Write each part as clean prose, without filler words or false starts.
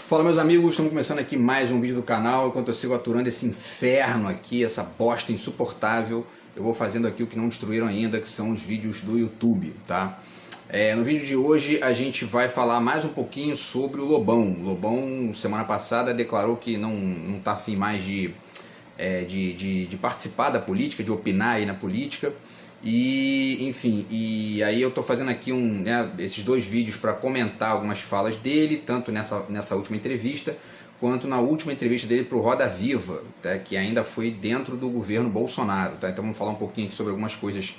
Fala, meus amigos, estamos começando aqui mais um vídeo do canal. Enquanto eu sigo aturando esse inferno aqui, essa bosta insuportável, eu vou fazendo aqui o que não destruíram ainda, que são os vídeos do YouTube, tá? No vídeo de hoje a gente vai falar mais um pouquinho sobre o Lobão. O Lobão, semana passada, declarou que não tá afim mais de participar da política, de opinar aí na política. E enfim, e aí eu tô fazendo aqui esses dois vídeos para comentar algumas falas dele, tanto nessa última entrevista, quanto na última entrevista dele para o Roda Viva, tá? Que ainda foi dentro do governo Bolsonaro, tá? Então vamos falar um pouquinho aqui sobre algumas coisas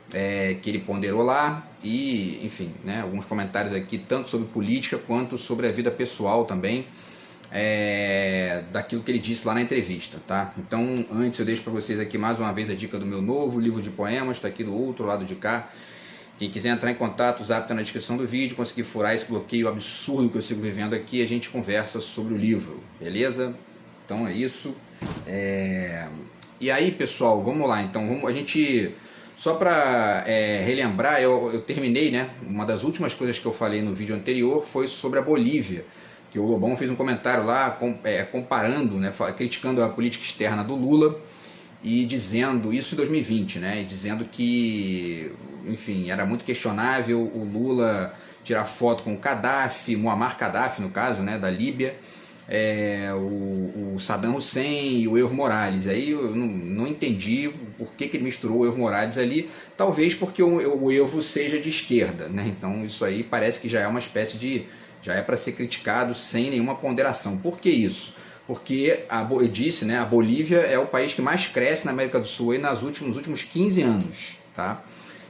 que ele ponderou lá e, enfim, né, alguns comentários aqui, tanto sobre política quanto sobre a vida pessoal também, daquilo que ele disse lá na entrevista, tá? Então, antes eu deixo para vocês aqui mais uma vez a dica do meu novo livro de poemas, está aqui do outro lado de cá. Quem quiser entrar em contato, o zap está na descrição do vídeo. Conseguir furar esse bloqueio absurdo que eu sigo vivendo aqui, a gente conversa sobre o livro, beleza? Então é isso. E aí, pessoal, vamos lá. Então, a gente... Só para relembrar, eu terminei, né? Uma das últimas coisas que eu falei no vídeo anterior foi sobre a Bolívia, que o Lobão fez um comentário lá comparando, né, criticando a política externa do Lula e dizendo, isso em 2020, né, e dizendo que, enfim, era muito questionável o Lula tirar foto com o Gaddafi, Muammar Gaddafi no caso, né, da Líbia, o Saddam Hussein e o Evo Morales. Aí eu não entendi por que ele misturou o Evo Morales ali, talvez porque o Evo seja de esquerda, né, então isso aí parece que já é uma espécie de... já é para ser criticado sem nenhuma ponderação. Por que isso? Porque, eu disse, né, a Bolívia é o país que mais cresce na América do Sul aí nos últimos 15 anos. Tá?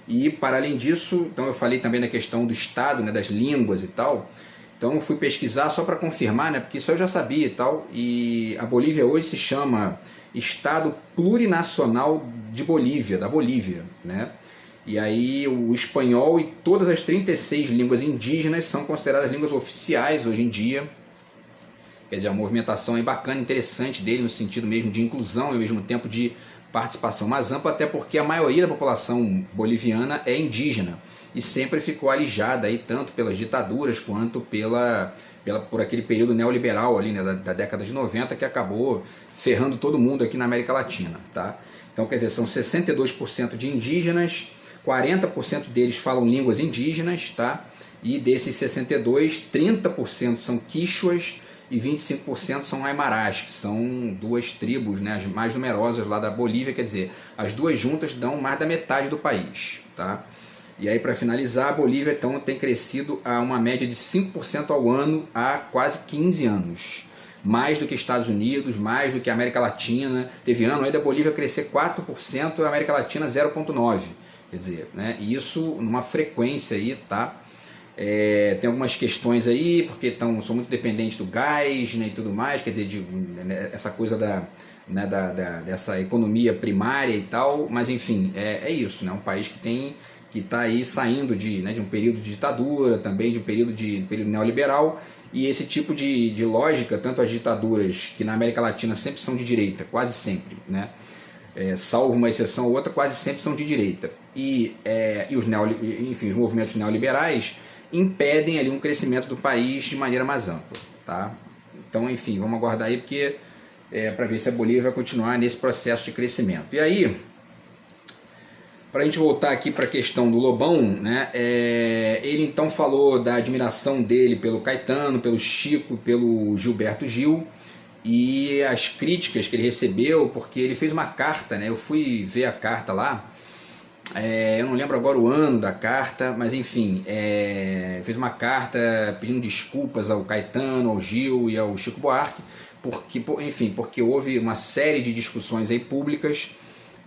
E, para além disso, então eu falei também da questão do Estado, né, das línguas e tal. Então eu fui pesquisar só para confirmar, né, porque isso eu já sabia e tal. E a Bolívia hoje se chama Estado Plurinacional de Bolívia, da Bolívia, né? E aí o espanhol e todas as 36 línguas indígenas são consideradas línguas oficiais hoje em dia. Quer dizer, a movimentação é bacana, interessante dele no sentido mesmo de inclusão e ao mesmo tempo de participação mais ampla, até porque a maioria da população boliviana é indígena e sempre ficou alijada aí, tanto pelas ditaduras quanto por aquele período neoliberal ali, né, da década de 90, que acabou ferrando todo mundo aqui na América Latina. Tá? Então, quer dizer, são 62% de indígenas, 40% deles falam línguas indígenas, tá? E desses 62, 30% são quichuas e 25% são aimarás, que são duas tribos, né, as mais numerosas lá da Bolívia. Quer dizer, as duas juntas dão mais da metade do país, tá? E aí, para finalizar, a Bolívia então tem crescido a uma média de 5% ao ano há quase 15 anos. Mais do que Estados Unidos, mais do que a América Latina. Teve ano aí da Bolívia crescer 4% e a América Latina 0,9%. Quer dizer, né, isso numa frequência aí, tá? Tem algumas questões aí, porque são muito dependentes do gás, né, e tudo mais, quer dizer, essa coisa dessa economia primária e tal, mas enfim, é isso, né, um país que está aí saindo de um período de ditadura, também de um período neoliberal, e esse tipo de lógica, tanto as ditaduras, que na América Latina sempre são de direita, quase sempre, né? Salvo uma exceção ou outra, quase sempre são de direita. E os movimentos neoliberais impedem ali um crescimento do país de maneira mais ampla. Tá? Então, enfim, vamos aguardar aí, porque para ver se a Bolívia vai continuar nesse processo de crescimento. E aí, para a gente voltar aqui para a questão do Lobão, né, ele então falou da admiração dele pelo Caetano, pelo Chico, pelo Gilberto Gil, e as críticas que ele recebeu, porque ele fez uma carta, né? Eu fui ver a carta lá, eu não lembro agora o ano da carta, mas enfim, fez uma carta pedindo desculpas ao Caetano, ao Gil e ao Chico Buarque, porque houve uma série de discussões aí públicas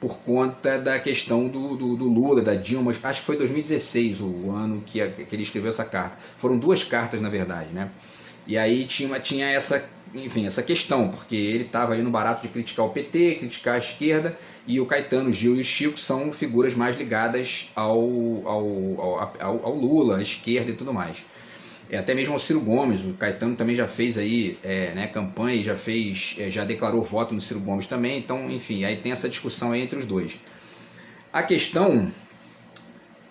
por conta da questão do Lula, da Dilma. Acho que foi 2016 o ano que ele escreveu essa carta. Foram duas cartas, na verdade, né? E aí tinha essa questão, porque ele estava ali no barato de criticar o PT, criticar a esquerda, e o Caetano, o Gil e o Chico são figuras mais ligadas ao Lula, à esquerda e tudo mais. Até mesmo ao Ciro Gomes, o Caetano também já fez aí, campanha e já declarou voto no Ciro Gomes também. Então, enfim, aí tem essa discussão aí entre os dois. A questão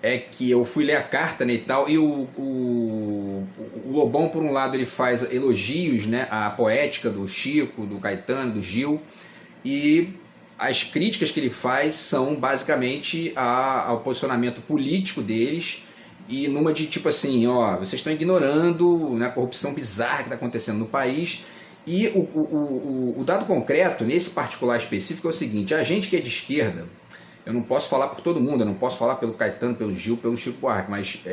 é que eu fui ler a carta, né, e tal, e o Lobão, por um lado, ele faz elogios, né, à poética do Chico, do Caetano, do Gil, e as críticas que ele faz são basicamente ao posicionamento político deles, e numa de tipo assim, ó, vocês estão ignorando, né, a corrupção bizarra que está acontecendo no país. E o dado concreto, nesse particular específico, é o seguinte: a gente que é de esquerda, eu não posso falar por todo mundo, eu não posso falar pelo Caetano, pelo Gil, pelo Chico Buarque, mas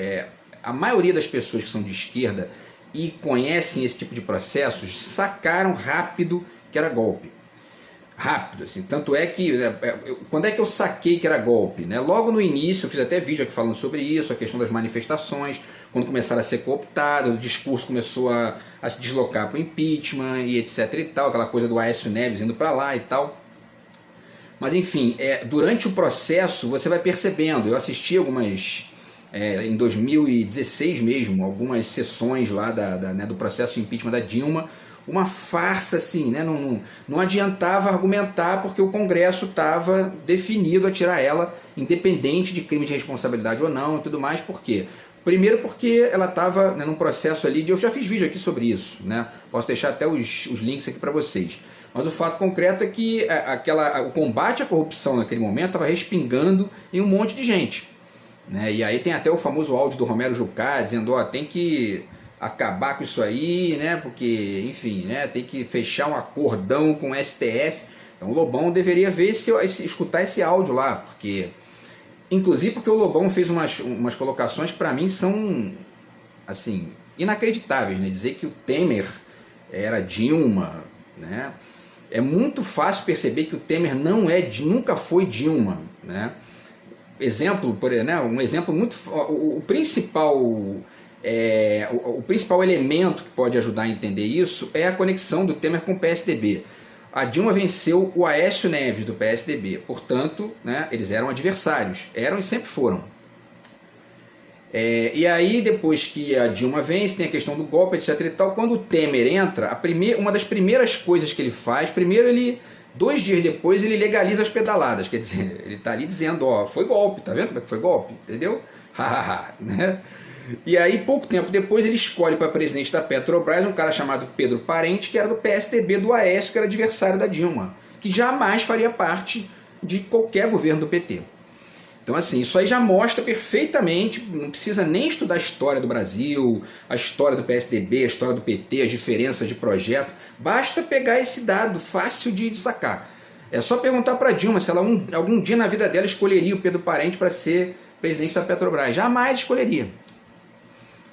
a maioria das pessoas que são de esquerda e conhecem esse tipo de processos sacaram rápido que era golpe. Rápido, assim. Tanto é que, quando é que eu saquei que era golpe? Né? Logo no início, eu fiz até vídeo aqui falando sobre isso, a questão das manifestações, quando começaram a ser cooptadas, o discurso começou a se deslocar para o impeachment e etc e tal, aquela coisa do Aécio Neves indo para lá e tal. Mas enfim, durante o processo você vai percebendo, eu assisti algumas, em 2016 mesmo, algumas sessões lá do processo de impeachment da Dilma, uma farsa assim, né? Não adiantava argumentar porque o Congresso estava definido a tirar ela, independente de crime de responsabilidade ou não e tudo mais. Por quê? Primeiro porque ela estava, né, num processo ali eu já fiz vídeo aqui sobre isso, né? Posso deixar até os links aqui para vocês. Mas o fato concreto é que o combate à corrupção naquele momento estava respingando em um monte de gente, né? E aí tem até o famoso áudio do Romero Jucá dizendo, ó, tem que acabar com isso aí, né? Porque, enfim, né? Tem que fechar um acordão com o STF. Então o Lobão deveria escutar esse áudio lá, porque, inclusive porque o Lobão fez umas colocações que para mim são, assim, inacreditáveis, né? Dizer que o Temer era Dilma, né? É muito fácil perceber que o Temer nunca foi Dilma, né? Um exemplo muito, o principal elemento que pode ajudar a entender isso é a conexão do Temer com o PSDB. A Dilma venceu o Aécio Neves do PSDB, portanto, né, eles eram adversários, eram e sempre foram. E aí, depois que a Dilma vence, tem a questão do golpe, etc e tal. Quando o Temer entra, uma das primeiras coisas que ele faz, primeiro 2 dias depois, ele legaliza as pedaladas. Quer dizer, ele está ali dizendo, ó, foi golpe, tá vendo como é que foi golpe? Entendeu? Né? E aí, pouco tempo depois, ele escolhe para presidente da Petrobras um cara chamado Pedro Parente, que era do PSDB do Aécio, que era adversário da Dilma, que jamais faria parte de qualquer governo do PT. Então, assim, isso aí já mostra perfeitamente, não precisa nem estudar a história do Brasil, a história do PSDB, a história do PT, as diferenças de projeto, basta pegar esse dado fácil de sacar. É só perguntar para a Dilma se ela algum dia na vida dela escolheria o Pedro Parente para ser presidente da Petrobras. Jamais escolheria.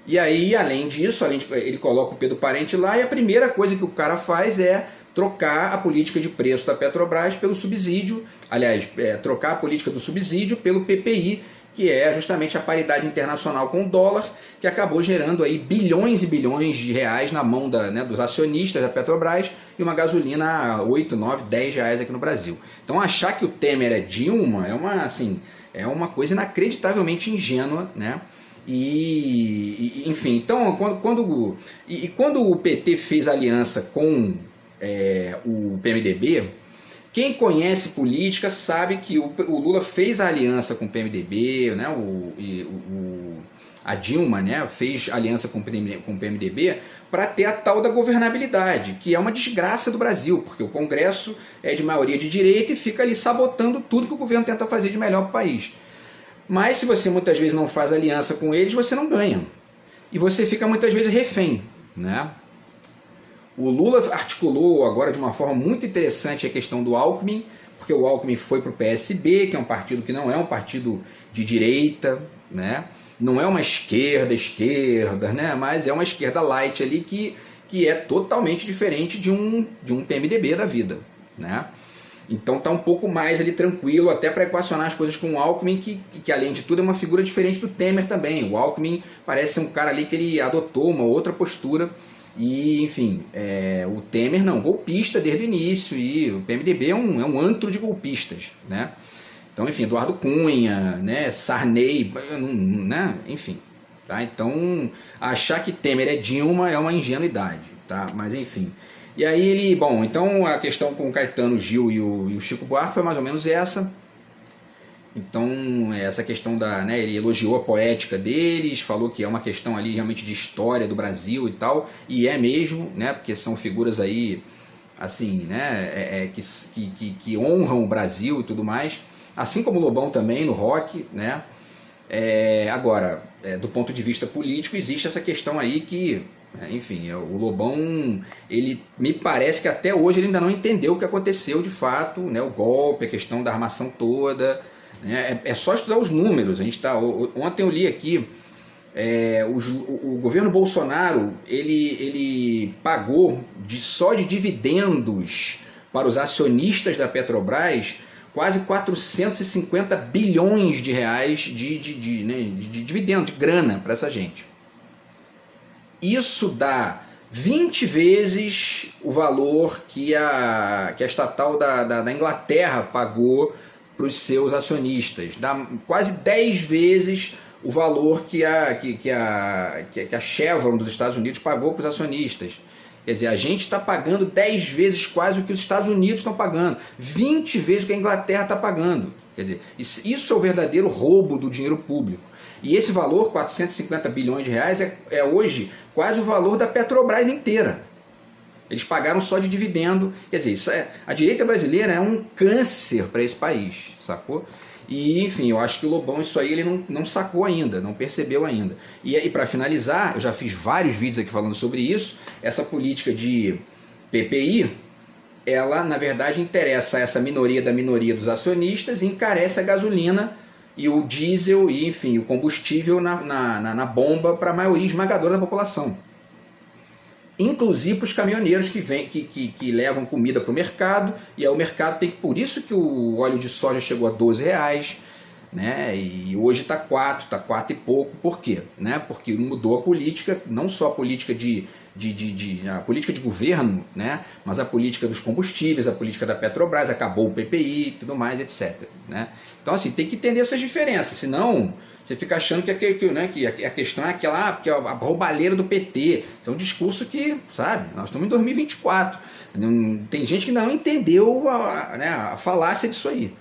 E aí, além disso, ele coloca o Pedro Parente lá e a primeira coisa que o cara faz é trocar a política de preço da Petrobras pelo subsídio, trocar a política do subsídio pelo PPI, que é justamente a paridade internacional com o dólar, que acabou gerando aí bilhões e bilhões de reais na mão dos acionistas da Petrobras e uma gasolina a 8, 9, 10 reais aqui no Brasil. Então achar que o Temer é Dilma é uma coisa inacreditavelmente ingênua, né? Enfim, então quando o PT fez aliança com o PMDB, quem conhece política sabe que o Lula fez a aliança com o PMDB, né? A Dilma, né, fez aliança com o PMDB para ter a tal da governabilidade, que é uma desgraça do Brasil, porque o Congresso é de maioria de direita e fica ali sabotando tudo que o governo tenta fazer de melhor para o país. Mas se você muitas vezes não faz aliança com eles, você não ganha. E você fica muitas vezes refém, né? O Lula articulou agora de uma forma muito interessante a questão do Alckmin, porque o Alckmin foi para o PSB, que é um partido que não é um partido de direita, né? Não é uma esquerda, né? Mas é uma esquerda light ali que é totalmente diferente de um PMDB da vida, né? Então está um pouco mais ali tranquilo, até para equacionar as coisas com o Alckmin, que além de tudo é uma figura diferente do Temer também. O Alckmin parece ser um cara ali que ele adotou uma outra postura. E, enfim, o Temer não, golpista desde o início, e o PMDB é um antro de golpistas, né? Então, enfim, Eduardo Cunha, né, Sarney, né, enfim, tá? Então, achar que Temer é Dilma é uma ingenuidade, tá? Mas, enfim. E aí então a questão com o Caetano, Gil e o Chico Buarque foi mais ou menos essa. Então, essa questão da, né, ele elogiou a poética deles, falou que é uma questão ali realmente de história do Brasil e tal, e é mesmo, né, porque são figuras aí, assim, né, que honram o Brasil e tudo mais, assim como o Lobão também no rock, né. Agora, do ponto de vista político, existe essa questão aí que, enfim, o Lobão, ele me parece que até hoje ele ainda não entendeu o que aconteceu de fato, né, o golpe, a questão da armação toda. É só estudar os números. A gente ontem eu li aqui, o governo Bolsonaro ele pagou só de dividendos para os acionistas da Petrobras quase 450 bilhões de reais de dividendo, de grana para essa gente. Isso dá 20 vezes o valor que a estatal da Inglaterra pagou para os seus acionistas, dá quase 10 vezes o valor que a Chevron dos Estados Unidos pagou para os acionistas. Quer dizer, a gente está pagando 10 vezes quase o que os Estados Unidos estão pagando, 20 vezes o que a Inglaterra está pagando. Quer dizer, isso é o verdadeiro roubo do dinheiro público. E esse valor, 450 bilhões de reais, é hoje quase o valor da Petrobras inteira. Eles pagaram só de dividendo. Quer dizer, a direita brasileira é um câncer para esse país, sacou? E, enfim, eu acho que o Lobão isso aí ele não sacou ainda, não percebeu ainda. E para finalizar, eu já fiz vários vídeos aqui falando sobre isso, essa política de PPI, ela na verdade interessa essa minoria da minoria dos acionistas e encarece a gasolina e o diesel e, enfim, o combustível na bomba para a maioria esmagadora da população. Inclusive para os caminhoneiros que levam comida para o mercado, e aí o mercado tem. Por isso que o óleo de soja chegou a R$12, né? E hoje está 4 e pouco. Por quê? Né? Porque mudou a política, não só a política a política de governo, né? Mas a política dos combustíveis, a política da Petrobras, acabou o PPI, tudo mais, etc. Né? Então, assim, tem que entender essas diferenças, senão você fica achando que a questão é aquela, que é a roubalheira do PT. Isso é um discurso que, sabe, nós estamos em 2024. Tem gente que não entendeu a falácia disso aí.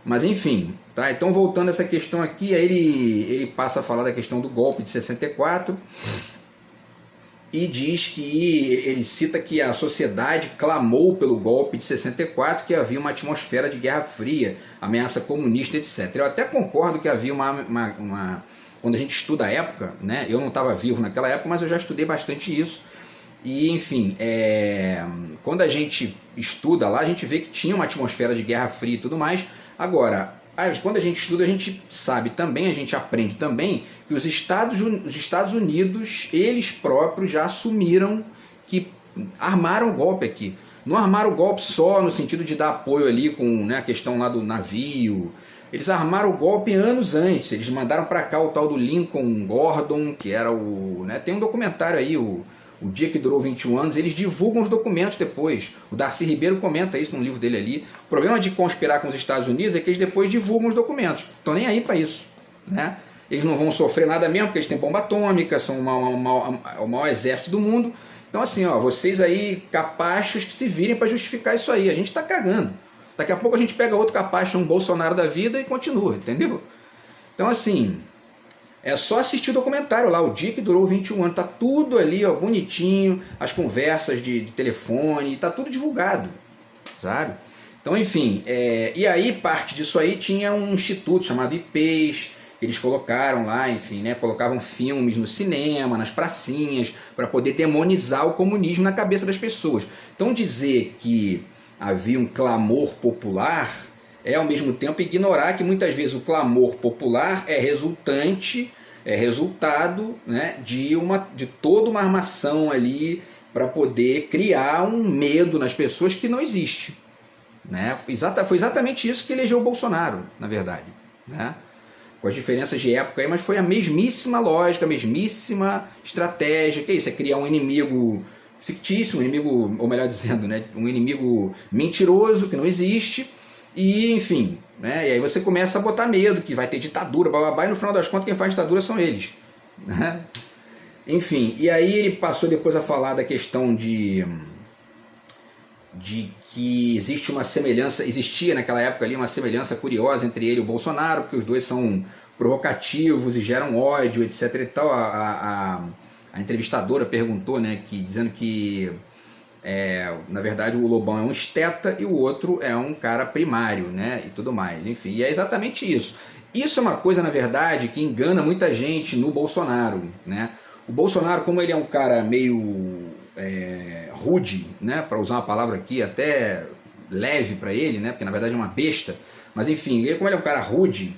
Mas, enfim, tá? Então, voltando a essa questão aqui, aí ele passa a falar da questão do golpe de 64 e diz que, ele cita que a sociedade clamou pelo golpe de 64, que havia uma atmosfera de Guerra Fria, ameaça comunista, etc. Eu até concordo que havia quando a gente estuda a época, né? Eu não estava vivo naquela época, mas eu já estudei bastante isso. E, enfim, quando a gente estuda lá, a gente vê que tinha uma atmosfera de Guerra Fria e tudo mais. Agora, quando a gente estuda, a gente sabe também, a gente aprende também que os Estados Unidos, eles próprios já assumiram que armaram o golpe aqui. Não armaram o golpe só no sentido de dar apoio ali com, a questão lá do navio. Eles armaram o golpe anos antes. Eles mandaram para cá o tal do Lincoln Gordon, que era o... tem um documentário aí, o Dia que Durou 21 Anos, eles divulgam os documentos depois. O Darcy Ribeiro comenta isso no livro dele ali. O problema de conspirar com os Estados Unidos é que eles depois divulgam os documentos. Estão nem aí para isso, né? Eles não vão sofrer nada mesmo, porque eles têm bomba atômica, são o maior exército do mundo. Então, assim, vocês aí, capachos, que se virem para justificar isso aí. A gente está cagando. Daqui a pouco a gente pega outro capacho, um Bolsonaro da vida, e continua, entendeu? Então, assim, é só assistir o documentário lá, O Dia que Durou 21 Anos. Tá tudo ali, bonitinho, as conversas de telefone, tá tudo divulgado, sabe? Então, enfim, e aí parte disso aí tinha um instituto chamado IPES, que eles colocaram lá, enfim, né, colocavam filmes no cinema, nas pracinhas, para poder demonizar o comunismo na cabeça das pessoas. Então, dizer que havia um clamor popular é, ao mesmo tempo, ignorar que muitas vezes o clamor popular é resultado, né, de toda uma armação ali para poder criar um medo nas pessoas que não existe. Né? Foi exatamente isso que elegeu o Bolsonaro, na verdade. Né? Com as diferenças de época aí, mas foi a mesmíssima lógica, a mesmíssima estratégia. Que é isso? É criar um inimigo fictício, um inimigo, ou melhor dizendo, né, um inimigo mentiroso que não existe. E, enfim, né, e aí você começa a botar medo, que vai ter ditadura, bababá, e no final das contas quem faz ditadura são eles. Né? Enfim, e aí ele passou depois a falar da questão de que existe uma semelhança, existia naquela época ali uma semelhança curiosa entre ele e o Bolsonaro, porque os dois são provocativos e geram ódio, etc. e tal. A entrevistadora perguntou, né, dizendo que na verdade o Lobão é um esteta e o outro é um cara primário, né, e tudo mais. Enfim, e é exatamente isso. Isso é uma coisa, na verdade, que engana muita gente no Bolsonaro, né? O Bolsonaro, como ele é um cara meio rude, né, para usar uma palavra aqui até leve para ele, né, porque na verdade é uma besta, mas enfim, como ele é um cara rude,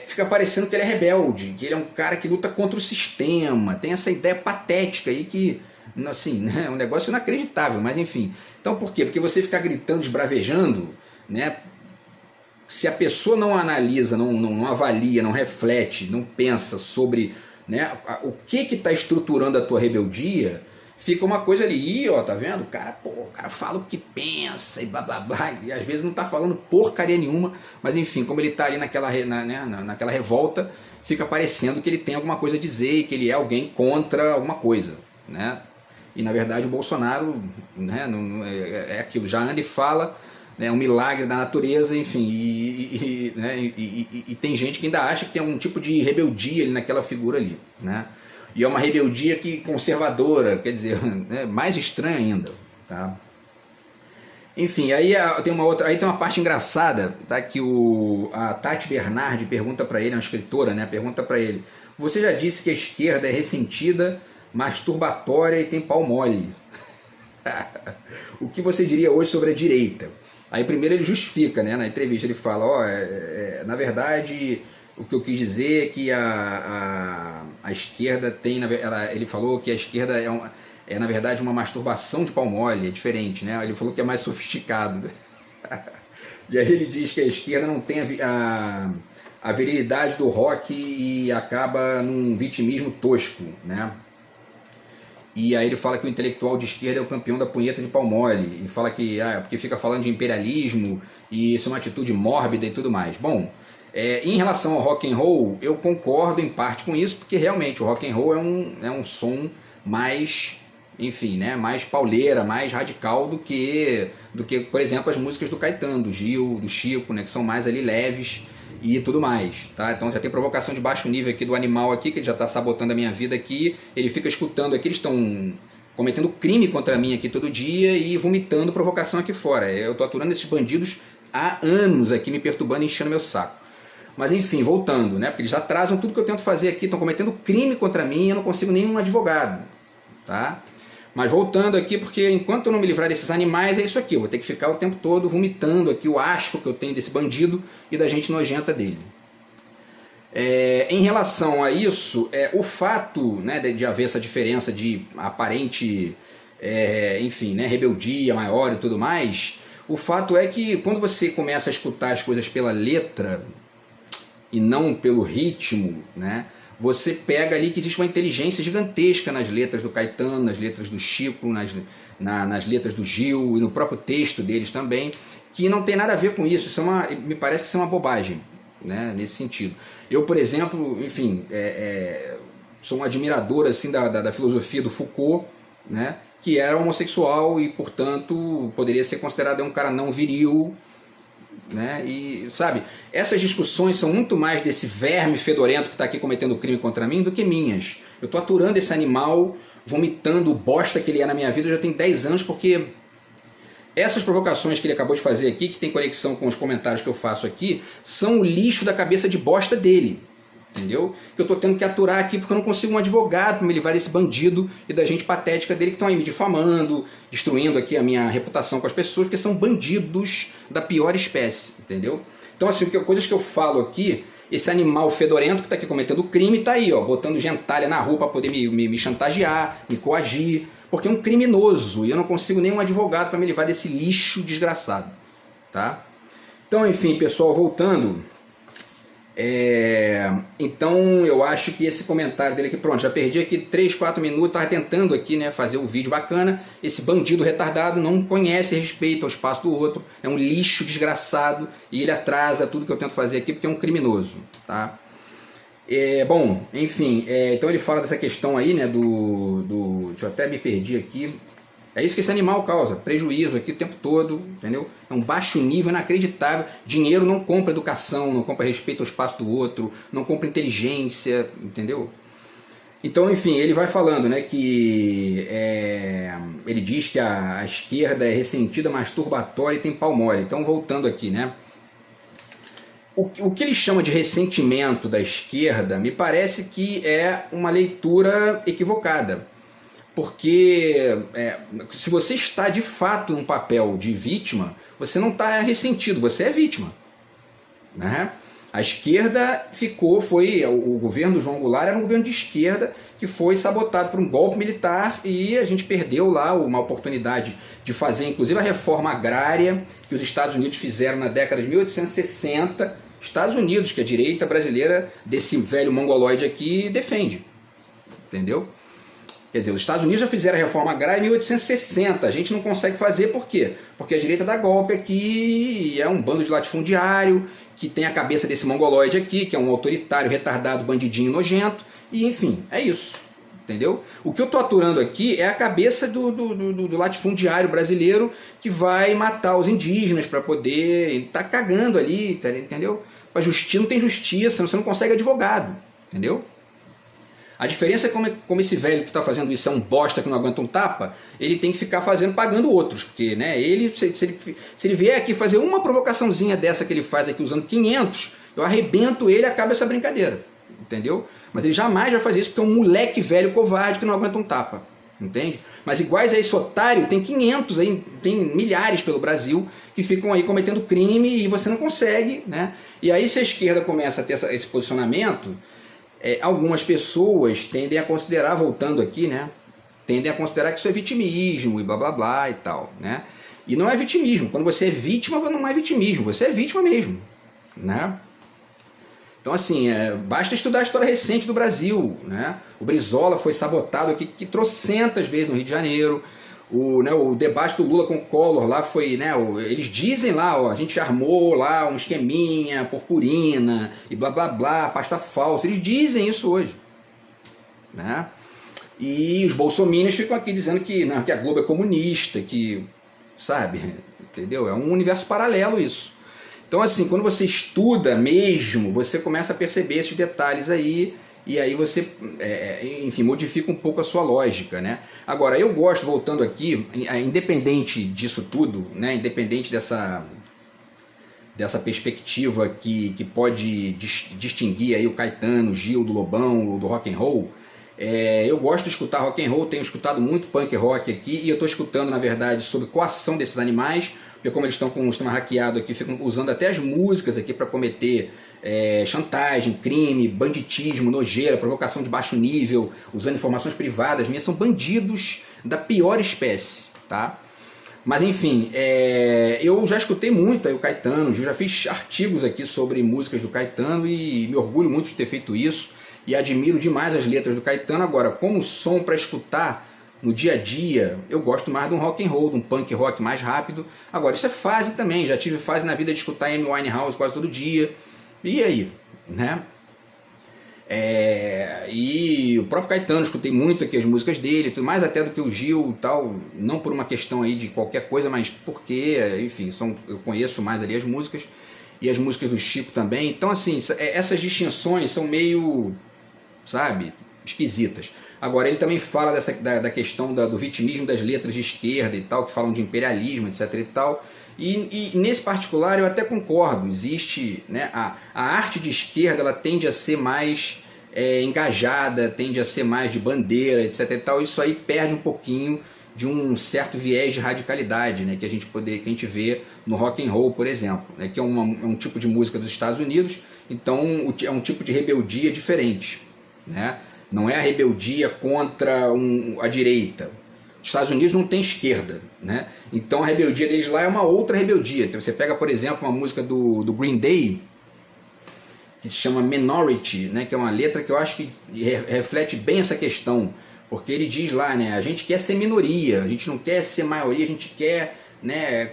fica parecendo que ele é rebelde, que ele é um cara que luta contra o sistema, tem essa ideia patética aí que, assim, né, é um negócio inacreditável, mas enfim. Então por quê? Porque você ficar gritando, esbravejando, né, se a pessoa não analisa, não avalia, não reflete, não pensa sobre, né, o que está estruturando a tua rebeldia, fica uma coisa ali, ó, tá vendo? O cara fala o que pensa e blá blá blá, e às vezes não tá falando porcaria nenhuma, mas enfim, como ele tá ali naquela revolta, fica parecendo que ele tem alguma coisa a dizer e que ele é alguém contra alguma coisa, né? E na verdade o Bolsonaro, né, é aquilo, já anda e fala, né, um milagre da natureza, enfim, e tem gente que ainda acha que tem algum tipo de rebeldia ali naquela figura ali, né? E é uma rebeldia conservadora, quer dizer, né, mais estranha ainda, tá? Enfim, aí tem uma parte engraçada, tá? Que a Tati Bernardi pergunta para ele, uma escritora, né? Pergunta para ele: você já disse que a esquerda é ressentida, masturbatória e tem pau mole. O que você diria hoje sobre a direita? Aí primeiro ele justifica, né? Na entrevista ele fala, na verdade, o que eu quis dizer é que a esquerda tem, ele falou que a esquerda é na verdade uma masturbação de pau mole, é diferente, né? Ele falou que é mais sofisticado. E aí ele diz que a esquerda não tem a virilidade do rock e acaba num vitimismo tosco, né? E aí ele fala que o intelectual de esquerda é o campeão da punheta de pau mole, e fala que porque fica falando de imperialismo e isso é uma atitude mórbida e tudo mais. Bom, em relação ao rock and roll, eu concordo em parte com isso, porque realmente o rock and roll é um som mais, enfim, né, mais pauleira, mais radical do que, por exemplo, as músicas do Caetano, do Gil, do Chico, né, que são mais ali leves e tudo mais, tá? Então já tem provocação de baixo nível aqui do Animal aqui, que ele já está sabotando a minha vida aqui, ele fica escutando aqui, eles estão cometendo crime contra mim aqui todo dia e vomitando provocação aqui fora. Eu tô aturando esses bandidos há anos aqui, me perturbando e enchendo meu saco. Mas enfim, voltando, né? Porque eles atrasam tudo que eu tento fazer aqui, estão cometendo crime contra mim e eu não consigo nenhum advogado, tá? Mas voltando aqui, porque enquanto eu não me livrar desses animais, é isso aqui, eu vou ter que ficar o tempo todo vomitando aqui o asco que eu tenho desse bandido e da gente nojenta dele. Em relação a isso, o fato, né, de haver essa diferença de aparente, enfim, né, rebeldia maior e tudo mais, o fato é que quando você começa a escutar as coisas pela letra e não pelo ritmo, né, você pega ali que existe uma inteligência gigantesca nas letras do Caetano, nas letras do Chico, nas letras do Gil e no próprio texto deles também, que não tem nada a ver com isso. Me parece que isso é uma bobagem, né, nesse sentido. Eu, por exemplo, enfim, sou um admirador assim, da filosofia do Foucault, né, que era homossexual e, portanto, poderia ser considerado um cara não viril, né? E sabe, essas discussões são muito mais desse verme fedorento que está aqui cometendo crime contra mim do que minhas. Eu estou aturando esse animal, vomitando o bosta que ele é na minha vida já tem 10 anos, porque essas provocações que ele acabou de fazer aqui, que tem conexão com os comentários que eu faço aqui, são o lixo da cabeça de bosta dele. Entendeu? Que eu estou tendo que aturar aqui porque eu não consigo um advogado para me livrar desse bandido e da gente patética dele que estão aí me difamando, destruindo aqui a minha reputação com as pessoas, porque são bandidos da pior espécie, entendeu? Então, assim, coisas que eu falo aqui, esse animal fedorento que está aqui cometendo crime está aí, ó, botando gentalha na rua para poder me chantagear, me coagir, porque é um criminoso e eu não consigo nenhum advogado para me livrar desse lixo desgraçado, tá? Então, enfim, pessoal, voltando. Então eu acho que esse comentário dele aqui, pronto, já perdi aqui 3, 4 minutos, estava tentando aqui, né, fazer um vídeo bacana. Esse bandido retardado não conhece respeito ao espaço do outro, é um lixo desgraçado e ele atrasa tudo que eu tento fazer aqui porque é um criminoso, tá? Bom, enfim, então ele fala dessa questão aí, né, deixa eu até me perdi aqui, É isso que esse animal causa, prejuízo aqui o tempo todo, entendeu? É um baixo nível inacreditável. Dinheiro não compra educação, não compra respeito ao espaço do outro, não compra inteligência, entendeu? Então, enfim, ele vai falando, né, que ele diz que a esquerda é ressentida, masturbatória e tem pau mole. Então, voltando aqui, né? O que ele chama de ressentimento da esquerda me parece que é uma leitura equivocada. Porque se você está de fato num papel de vítima, você não está ressentido, você é vítima. Né? A esquerda o governo do João Goulart era um governo de esquerda que foi sabotado por um golpe militar e a gente perdeu lá uma oportunidade de fazer inclusive a reforma agrária que os Estados Unidos fizeram na década de 1860. Estados Unidos, que a direita brasileira desse velho mongoloide aqui defende. Entendeu? Quer dizer, os Estados Unidos já fizeram a reforma agrária em 1860, a gente não consegue fazer por quê? Porque a direita dá golpe aqui, é um bando de latifundiário, que tem a cabeça desse mongoloide aqui, que é um autoritário, retardado, bandidinho, nojento, e enfim, é isso, entendeu? O que eu estou aturando aqui é a cabeça do latifundiário brasileiro que vai matar os indígenas para poder, tá cagando ali, entendeu? A justiça não tem justiça, você não consegue advogado, entendeu? A diferença é como esse velho que está fazendo isso é um bosta que não aguenta um tapa, ele tem que ficar pagando outros, porque né, se ele vier aqui fazer uma provocaçãozinha dessa que ele faz aqui usando 500, eu arrebento ele e acaba essa brincadeira, entendeu? Mas ele jamais vai fazer isso porque é um moleque velho covarde que não aguenta um tapa, entende? Mas iguais a esse otário, tem 500, aí, tem milhares pelo Brasil que ficam aí cometendo crime e você não consegue, né? E aí se a esquerda começa a ter esse posicionamento... algumas pessoas tendem a considerar, voltando aqui, né, tendem a considerar que isso é vitimismo e blá blá blá e tal, né? E não é vitimismo. Quando você é vítima, não é vitimismo, você é vítima mesmo, né? Então, assim, basta estudar a história recente do Brasil, né? O Brizola foi sabotado aqui trocentas vezes no Rio de Janeiro. O debate do Lula com o Collor lá foi, né, eles dizem lá, a gente armou lá um esqueminha, purpurina e blá blá blá, pasta falsa, eles dizem isso hoje, né? E os bolsominions ficam aqui dizendo que a Globo é comunista, que, sabe, entendeu? É um universo paralelo isso. Então, assim, quando você estuda mesmo, você começa a perceber esses detalhes aí, e aí você, enfim, modifica um pouco a sua lógica, né? Agora, eu gosto, voltando aqui, independente disso tudo, né? Independente dessa perspectiva que pode distinguir aí o Caetano, o Gil, do Lobão, do rock and roll, eu gosto de escutar rock and roll, tenho escutado muito punk rock aqui, e eu estou escutando, na verdade, sobre coação desses animais, porque como eles estão com o sistema hackeado aqui, ficam usando até as músicas aqui para cometer chantagem, crime, banditismo, nojeira, provocação de baixo nível, usando informações privadas minhas, são bandidos da pior espécie, tá? Mas enfim, eu já escutei muito aí o Caetano, eu já fiz artigos aqui sobre músicas do Caetano e me orgulho muito de ter feito isso e admiro demais as letras do Caetano. Agora, como som para escutar no dia a dia, eu gosto mais de um rock and roll, de um punk rock mais rápido. Agora, isso é fase também, já tive fase na vida de escutar Amy Winehouse quase todo dia. E aí, né? E o próprio Caetano, escutei muito aqui as músicas dele, mais até do que o Gil e tal, não por uma questão aí de qualquer coisa, mas porque, enfim, eu conheço mais ali as músicas, e as músicas do Chico também. Então, assim, essas distinções são meio, sabe, esquisitas. Agora, ele também fala da questão do vitimismo das letras de esquerda e tal, que falam de imperialismo, etc e tal. E nesse particular eu até concordo, existe, né, a arte de esquerda, ela tende a ser mais engajada, tende a ser mais de bandeira, etc e tal. Isso aí perde um pouquinho de um certo viés de radicalidade, né, que a gente vê no rock and roll, por exemplo, né, que é um tipo de música dos Estados Unidos, então é um tipo de rebeldia diferente, né? Não é a rebeldia contra a direita. Os Estados Unidos não tem esquerda, né? Então a rebeldia deles lá é uma outra rebeldia. Então, você pega, por exemplo, uma música do Green Day, que se chama Minority, né? Que é uma letra que eu acho que reflete bem essa questão, porque ele diz lá, né? A gente quer ser minoria, a gente não quer ser maioria, a gente quer, né?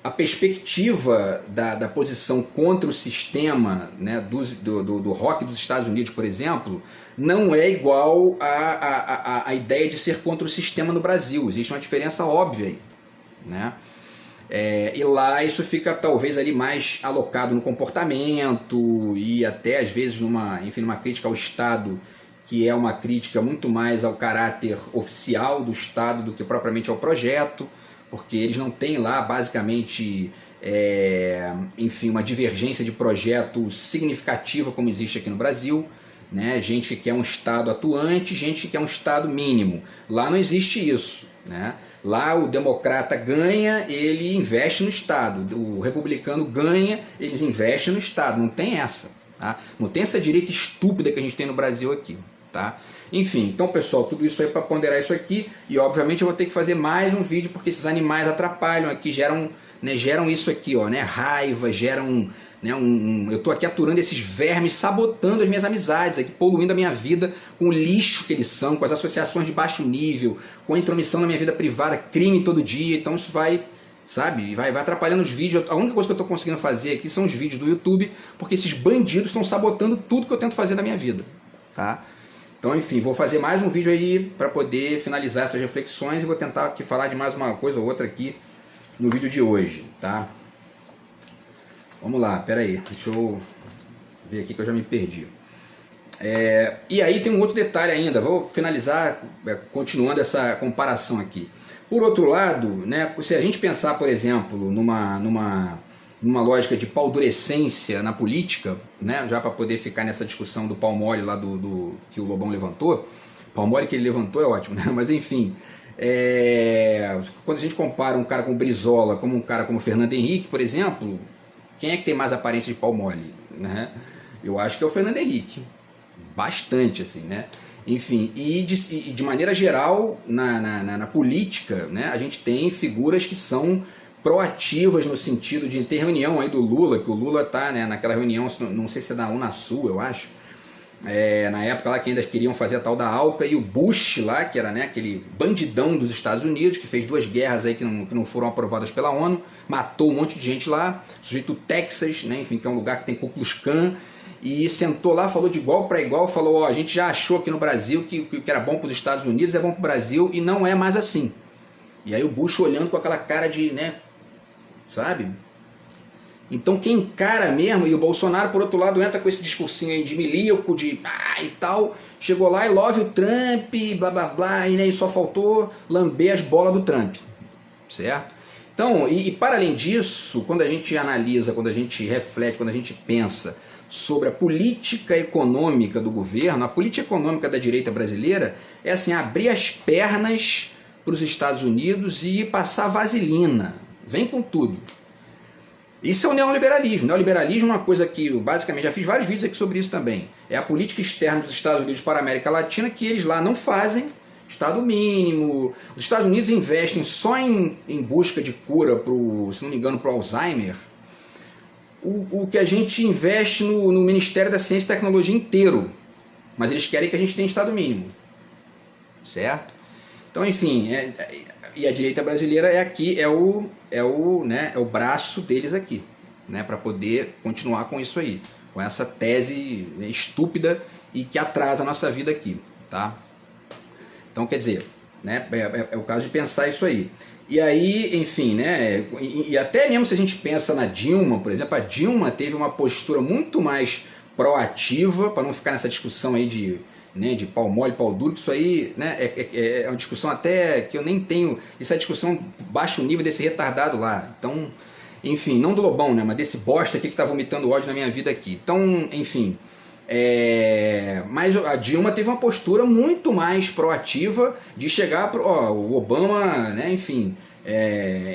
a perspectiva da posição contra o sistema, né, do rock dos Estados Unidos, por exemplo, não é igual à ideia de ser contra o sistema no Brasil. Existe uma diferença óbvia aí, né? E lá isso fica talvez ali mais alocado no comportamento e até às vezes numa crítica ao Estado, que é uma crítica muito mais ao caráter oficial do Estado do que propriamente ao projeto, porque eles não têm lá basicamente uma divergência de projeto significativa como existe aqui no Brasil, né? Gente que quer um Estado atuante, gente que quer um Estado mínimo. Lá não existe isso, né? Lá o democrata ganha, ele investe no Estado, o republicano ganha, eles investem no Estado, não tem essa, tá? Não tem essa direita estúpida que a gente tem no Brasil aqui, tá? Enfim, então pessoal, tudo isso aí para ponderar isso aqui, e obviamente eu vou ter que fazer mais um vídeo porque esses animais atrapalham aqui, geram isso aqui, ó, né? Raiva, geram, né, eu tô aqui aturando esses vermes, sabotando as minhas amizades, aqui, poluindo a minha vida com o lixo que eles são, com as associações de baixo nível, com a intromissão na minha vida privada, crime todo dia. Então isso vai, sabe, vai atrapalhando os vídeos. A única coisa que eu tô conseguindo fazer aqui são os vídeos do YouTube, porque esses bandidos estão sabotando tudo que eu tento fazer na minha vida, tá? Então, enfim, vou fazer mais um vídeo aí para poder finalizar essas reflexões e vou tentar aqui falar de mais uma coisa ou outra aqui no vídeo de hoje, tá? Vamos lá, pera aí, deixa eu ver aqui que eu já me perdi. E aí tem um outro detalhe ainda, vou finalizar continuando essa comparação aqui. Por outro lado, né, se a gente pensar, por exemplo, numa lógica de paldurecência na política, né, já para poder ficar nessa discussão do pau mole lá que o Lobão levantou, pau mole que ele levantou é ótimo, né? Mas enfim, quando a gente compara um cara como Brizola com um cara como Fernando Henrique, por exemplo, quem é que tem mais aparência de pau mole, né? Eu acho que é o Fernando Henrique, bastante assim, né? Enfim, e de maneira geral na política, né, a gente tem figuras que são proativas no sentido de ter reunião aí do Lula, que o Lula tá, né, naquela reunião, não sei se é da Unasul, eu acho, na época lá que ainda queriam fazer a tal da ALCA, e o Bush lá, que era, né, aquele bandidão dos Estados Unidos, que fez 2 guerras aí que não foram aprovadas pela ONU, matou um monte de gente lá, sujeito Texas, né, enfim, que é um lugar que tem Ku Klux Klan, e sentou lá, falou de igual para igual, falou, ó, a gente já achou aqui no Brasil que era bom para os Estados Unidos, é bom para o Brasil, e não é mais assim. E aí o Bush olhando com aquela cara de, né, sabe? Então quem encara mesmo, e o Bolsonaro por outro lado entra com esse discursinho aí de milíaco, de e tal, chegou lá e love o Trump, blá blá blá, e né, só faltou lamber as bolas do Trump, certo? Então, e para além disso, quando a gente analisa, quando a gente reflete, quando a gente pensa sobre a política econômica do governo, a política econômica da direita brasileira é assim, abrir as pernas para os Estados Unidos e passar vaselina, vem com tudo. Isso é o neoliberalismo. O neoliberalismo é uma coisa que, basicamente, já fiz vários vídeos aqui sobre isso também. É a política externa dos Estados Unidos para a América Latina, que eles lá não fazem, Estado mínimo. Os Estados Unidos investem só em busca de cura, se não me engano, para o Alzheimer, o que a gente investe no Ministério da Ciência e Tecnologia inteiro. Mas eles querem que a gente tenha Estado mínimo. Certo? Então, enfim, e a direita brasileira é o braço deles aqui, né, para poder continuar com isso aí, com essa tese, né, estúpida e que atrasa a nossa vida aqui, tá? Então, quer dizer, né, é o caso de pensar isso aí. E aí, enfim, né, e até mesmo se a gente pensa na Dilma, por exemplo, a Dilma teve uma postura muito mais proativa, para não ficar nessa discussão aí de pau mole, pau duro, que isso aí, né, é uma discussão até que eu nem tenho, isso é discussão baixo nível desse retardado lá. Então, enfim, não do Lobão, né, mas desse bosta aqui que tá vomitando ódio na minha vida aqui. Então, enfim, mas a Dilma teve uma postura muito mais proativa de chegar pro, o Obama, né, enfim,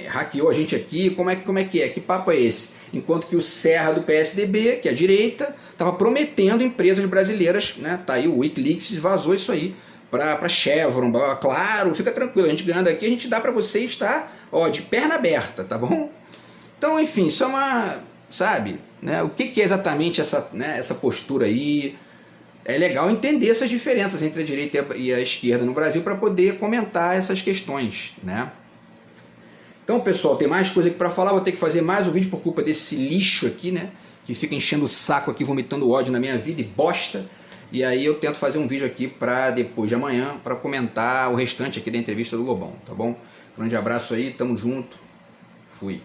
hackeou a gente aqui, como é que é? Que papo é esse? Enquanto que o Serra do PSDB, que é a direita, estava prometendo empresas brasileiras, né? Tá aí o Wikileaks vazou isso aí para Chevron, claro, fica tranquilo, a gente ganhando aqui, a gente dá para vocês, tá? Ó, de perna aberta, tá bom? Então, enfim, isso é uma, sabe, né? O que é exatamente essa postura aí? É legal entender essas diferenças entre a direita e a esquerda no Brasil para poder comentar essas questões, né? Então, pessoal, tem mais coisa aqui para falar. Vou ter que fazer mais um vídeo por culpa desse lixo aqui, né? Que fica enchendo o saco aqui, vomitando ódio na minha vida e bosta. E aí eu tento fazer um vídeo aqui para depois de amanhã, para comentar o restante aqui da entrevista do Lobão, tá bom? Grande abraço aí, tamo junto. Fui.